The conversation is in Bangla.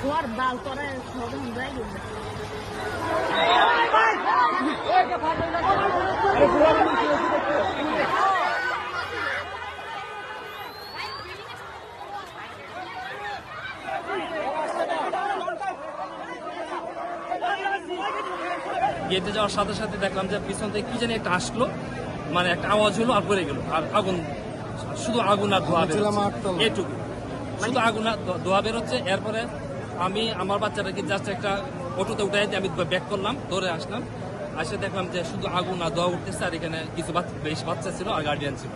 ধোয়ার বাল করে সবে যাই গেছে গেটে যাওয়ার সাথে সাথে দেখলাম যে পিছন থেকে কি জানি একটা আসলো, মানে একটা আওয়াজ হলো আর পড়ে গেল, আর আগুন, শুধু আগুন আর ধোয়া বেরোচ্ছে, এটুকু শুধু আগুন আর ধোয়া বেরোচ্ছে। এরপরে আমি আমার বাচ্চাটাকে জাস্ট একটা অটোতে উঠাই দিয়ে আমি ব্যাক করলাম, দৌড়ে আসলাম, আসে দেখলাম যে শুধু আগুন আর ধোয়া উঠতেছে, আর এখানে কিছু বেশ বাচ্চা ছিল আর গার্ডিয়ান ছিল।